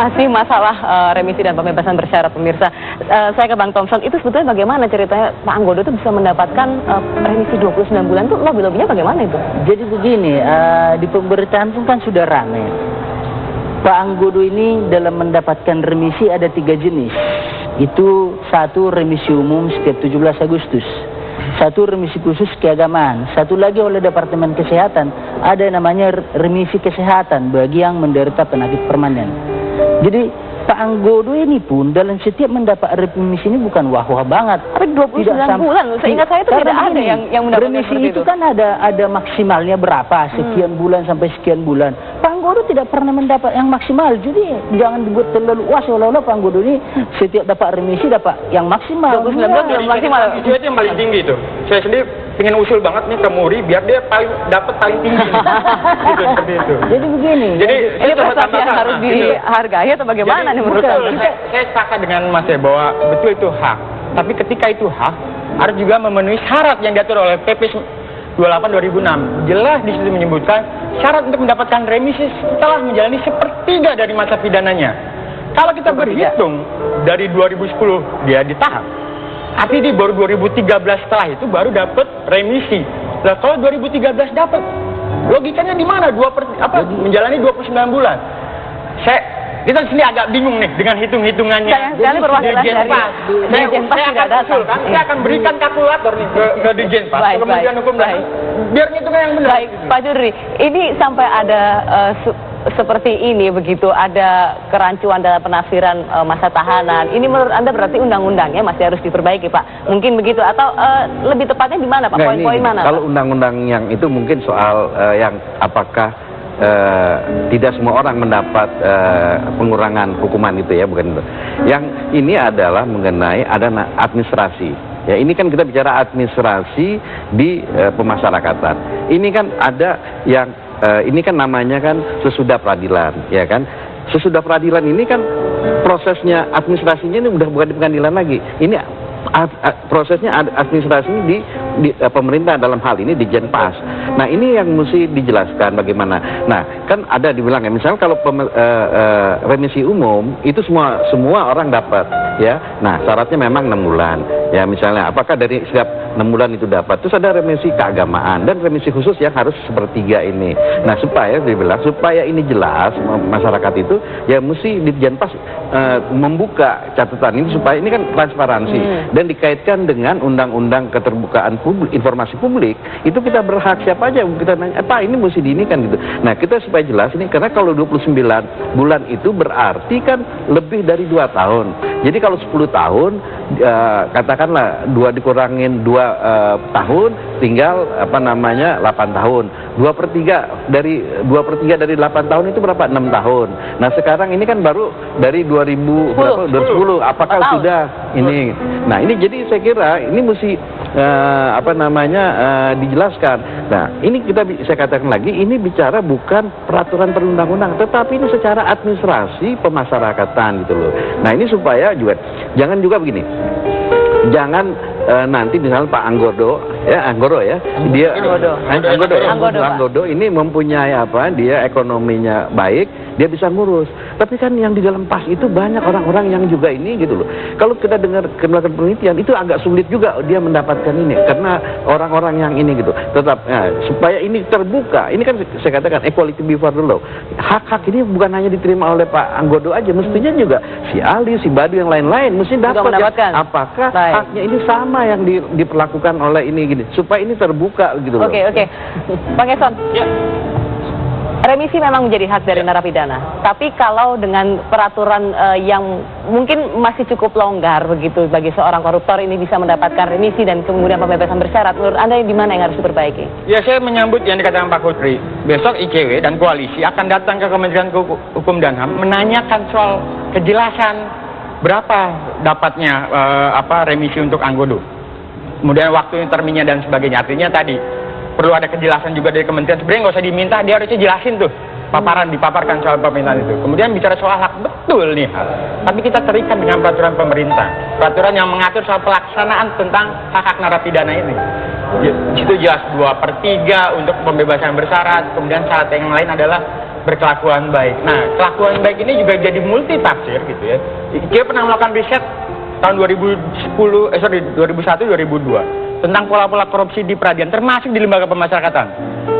masih masalah remisi dan pembebasan bersyarat, pemirsa. Saya ke Bang Thompson, itu sebetulnya bagaimana ceritanya Pak Anggodo itu bisa mendapatkan remisi 29 bulan tuh lobby-lobbynya bagaimana itu? Jadi begini, di pemberitaan pun kan sudah ramai. Pak Anggodo ini dalam mendapatkan remisi ada 3 jenis. Itu satu remisi umum setiap 17 Agustus. Satu remisi khusus keagamaan. Satu lagi oleh Departemen Kesehatan. Ada yang namanya remisi kesehatan bagi yang menderita penyakit permanen. Jadi Pak Anggodo ini pun dalam setiap mendapat remisi ini bukan wah-wah banget. Tapi 29 bulan, seingat saya itu tidak ada yang mendapatkan remisi itu. Kan ada maksimalnya berapa, sekian bulan sampai sekian bulan. Pak Anggodo tidak pernah mendapat yang maksimal. Jadi jangan dibuat terlalu luas seolah-olah Pak Anggodo ini setiap dapat remisi dapat yang maksimal. 29 bulan belum maksimal. Itu yang paling tinggi itu. Saya sendiri ingin usul banget nih ke Muri biar dia dapat paling tinggi. Gitu, seperti itu. Jadi begini. Jadi ini prestasi yang harus dihargai atau bagaimana nih menurut Anda? Saya sepakat dengan Mas ya bahwa betul itu hak. Tapi ketika itu hak harus juga memenuhi syarat yang diatur oleh PP 28/2006. Jelas di situ menyebutkan syarat untuk mendapatkan remisi setelah menjalani sepertiga dari masa pidananya. Kalau kita berhitung dari 2010 dia ditahan. Tapi di baru 2013 setelah itu baru dapat remisi. Nah, kalau 2013 dapat, logikanya di mana? Menjalani 29 bulan. Kita sini agak bingung nih dengan hitung-hitungannya. Sayang sekali perwakilan dari Dirjenpas tidak datang. Saya akan berikan kalkulator nih ke Dirjenpas, ke Kementerian Hukum dan HAM, biar ngitungnya yang benar. Baik, Pak Judri, ini sampai ada seperti ini begitu, ada kerancuan dalam penafsiran masa tahanan. Ini menurut Anda berarti undang-undangnya masih harus diperbaiki, Pak? Mungkin begitu, atau lebih tepatnya di mana, Pak? Poin-poin mana? Kalau undang-undang yang itu mungkin soal yang apakah tidak semua orang mendapat pengurangan hukuman itu ya, bukan itu. Yang ini adalah mengenai ada administrasi. Ya, ini kan kita bicara administrasi di pemasyarakatan. Ini kan ada yang ini kan namanya kan sesudah peradilan, ya kan? Sesudah peradilan ini kan prosesnya administrasinya ini udah bukan di pengadilan lagi. Ini prosesnya administrasinya di pemerintah, dalam hal ini di Jenpas. Nah, ini yang mesti dijelaskan bagaimana. Nah, kan ada dibilang ya, misalnya kalau remisi umum itu semua orang dapat ya. Nah, syaratnya memang 6 bulan. Ya, misalnya apakah dari setiap 6 bulan itu dapat. Terus ada remisi keagamaan dan remisi khusus yang harus sepertiga ini. Nah, supaya ini jelas masyarakat itu ya mesti di Jenpas membuka catatan ini supaya ini kan transparansi dan dikaitkan dengan undang-undang keterbukaan publik, informasi publik. Itu kita berhak siapa aja kita nanya, Pak ini mesti diini kan gitu. Nah, kita supaya jelas ini karena kalau 29 bulan itu berarti kan lebih dari 2 tahun. Jadi kalau 10 tahun katakanlah 2 dikurangin 2 tahun tinggal 8 tahun. 2/3 dari 8 tahun itu berapa? 6 tahun. Nah, sekarang ini kan baru dari 2010 apakah sudah ini. Nah, ini jadi saya kira ini mesti dijelaskan. Nah, ini saya katakan lagi ini bicara bukan peraturan perundang-undang, tetapi ini secara administrasi pemasyarakatan gitu loh. Nah, ini supaya juga jangan juga begini. Jangan nanti misalnya Pak Anggodo ini mempunyai dia ekonominya baik, dia bisa ngurus. Tapi kan yang di dalam PAS itu banyak orang-orang yang juga ini gitu loh. Kalau kita melakukan penelitian itu agak sulit juga dia mendapatkan ini karena orang-orang yang ini gitu. Tetap supaya ini terbuka. Ini kan saya katakan equality before the law. Hak-hak ini bukan hanya diterima oleh Pak Anggodo aja, mestinya juga si Ali, si Badu yang lain-lain mesti dapat. Ya. Apakah haknya ini sama yang diperlakukan oleh ini gini supaya ini terbuka gitu loh. Oke. Bang Eson. Ya. Remisi memang menjadi hak dari narapidana, tapi kalau dengan peraturan yang mungkin masih cukup longgar begitu bagi seorang koruptor ini bisa mendapatkan remisi dan kemudian pembebasan bersyarat, menurut Anda di mana yang harus diperbaiki? Ya, saya menyambut yang dikatakan Pak Kudri. Besok ICW dan koalisi akan datang ke Kementerian Hukum dan HAM menanyakan soal kejelasan berapa dapatnya remisi untuk Anggodo. Kemudian waktu terminnya dan sebagainya. Artinya tadi perlu ada kejelasan juga dari kementerian. Sebenarnya nggak usah diminta, dia harusnya jelasin tuh dipaparkan soal permintaan itu. Kemudian bicara soal hak, betul nih. Tapi kita terikat dengan peraturan pemerintah, peraturan yang mengatur soal pelaksanaan tentang hak-hak narapidana ini. Di situ jelas 2/3 untuk pembebasan bersyarat. Kemudian syarat yang lain adalah berkelakuan baik. Nah, kelakuan baik ini juga jadi multi tafsir gitu ya. Kita pernah melakukan riset tahun 2001-2002 tentang pola-pola korupsi di peradilan, termasuk di lembaga pemasyarakatan.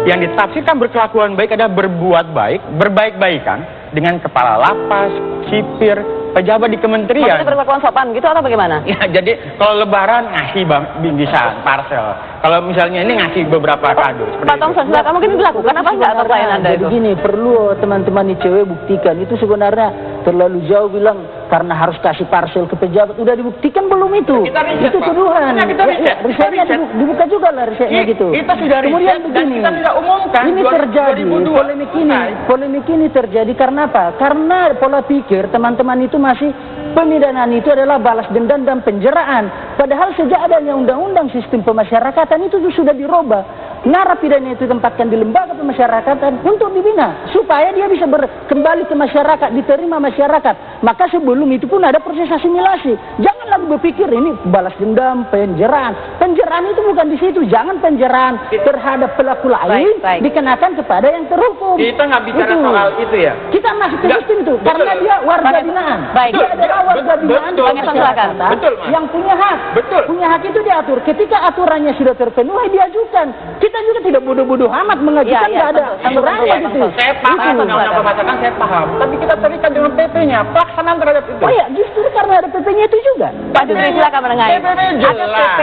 Yang ditafsirkan berkelakuan baik adalah berbuat baik, berbaik-baikan dengan kepala lapas, sipir, pejabat di kementerian. Maksudnya berkelakuan sopan gitu atau bagaimana? Ya, jadi kalau lebaran ngasih bingkisan, parcel. Kalau misalnya ini ngasih beberapa kado. Pak Thompson, silakan mungkin dilakukan apa enggak atau klien Anda Jadi itu? gini, perlu teman-teman ICW buktikan. Itu sebenarnya terlalu jauh bilang karena harus kasih parcel ke pejabat. Udah dibuktikan belum itu? Kita riset, Itu Pak. tuduhan. Nah, kita riset. Risetnya dibuka juga lah risetnya gitu. Kita sudah Kemudian riset dan begini, kita tidak umumkan. ini terjadi, 2002. polemik ini terjadi karena apa? Karena pola pikir teman-teman itu masih pemidanaan itu adalah balas dendam dan penjeraan. Padahal sejak adanya undang-undang sistem pemasyarakatan itu sudah dirubah. Narapidana itu ditempatkan di lembaga pemasyarakatan untuk dibina supaya dia bisa kembali ke masyarakat, diterima masyarakat. Maka sebelum itu pun ada proses asimilasi. Jangan lagi berpikir ini balas dendam, penjeraan. Penjeraan itu bukan di situ. Jangan penjeraan terhadap pelaku lain dikenakan kepada yang terhukum. Kita nggak bicara soal itu ya. Kita masih ke sistem itu karena dia warga binaan. Baik. Dia adalah warga binaan Bang Eson, silakan. Betul, Mas. yang punya hak. Betul. Punya hak itu diatur. Ketika aturannya sudah terpenuhi diajukan. Kita juga tidak bodoh-bodoh amat mengajukan nggak ada aturannya gitu. Saya paham undang-undang pemasakan, saya paham. Tapi kita terikat dengan PP-nya, pelaksanaan terhadap itu. Oh ya, justru karena ada PP-nya itu juga. Pak Judri silakan menengahi. Ada jelas. PP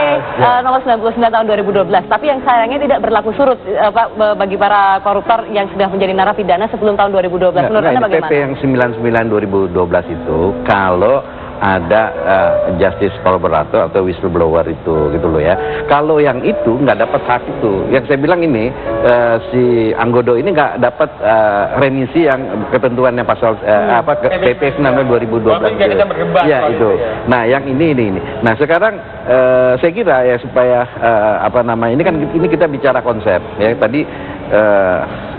nomor 99 tahun 2012, tapi yang sayangnya tidak berlaku surut Pak bagi para koruptor yang sudah menjadi narapidana sebelum tahun 2012. Menurut Anda bagaimana? PP yang 99 2012 itu kalau ada justice collaborator atau whistleblower itu gitu loh ya. Kalau yang itu nggak dapat hak itu. Yang saya bilang ini si Anggodo ini nggak dapat remisi yang ketentuannya pasal PP 99 2012 itu. Ya itu. Nah, yang ini. Nah, sekarang saya kira ya supaya ini kan ini kita bicara konsep ya. Tadi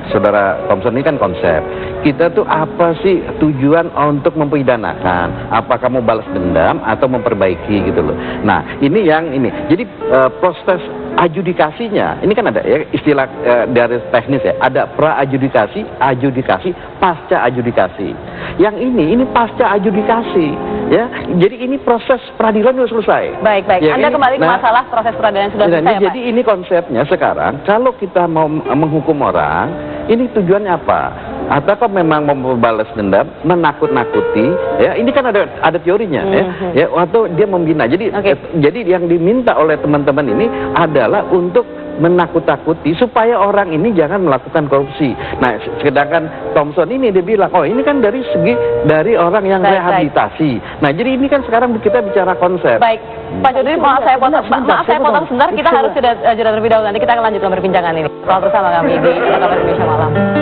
Saudara Thompson ini kan konsep. Kita tuh apa sih tujuan untuk mempidanakan? Apakah mau balas dendam atau memperbaiki gitu loh. Nah, ini yang ini. Jadi proses adjudikasinya, ini kan ada ya istilah dari teknis ya. Ada pra-adjudikasi, adjudikasi, pasca adjudikasi. Yang ini pasca adjudikasi ya. Jadi ini proses peradilan sudah selesai. Baik. Ya, Anda kembali ke masalah proses peradilan sudah selesai ya, Pak? Jadi ini konsepnya sekarang, kalau kita mau menghukum orang, ini tujuannya apa? Ataukah memang membalas dendam, menakut-nakuti? Ya, ini kan ada teorinya, ya. Atau dia membina. Jadi, jadi yang diminta oleh teman-teman ini adalah untuk menakut-takuti supaya orang ini jangan melakukan korupsi. Nah, sedangkan Thompson ini dia bilang, oh ini kan dari segi dari orang yang rehabilitasi. Nah, jadi ini kan sekarang kita bicara konsep. Baik, Pak Judri, maaf saya potong sebentar. Kita harus sudah terlebih dahulu. Nanti kita akan lanjutkan perbincangan ini. Selamat bersama kami di Kabar Indonesia Malam.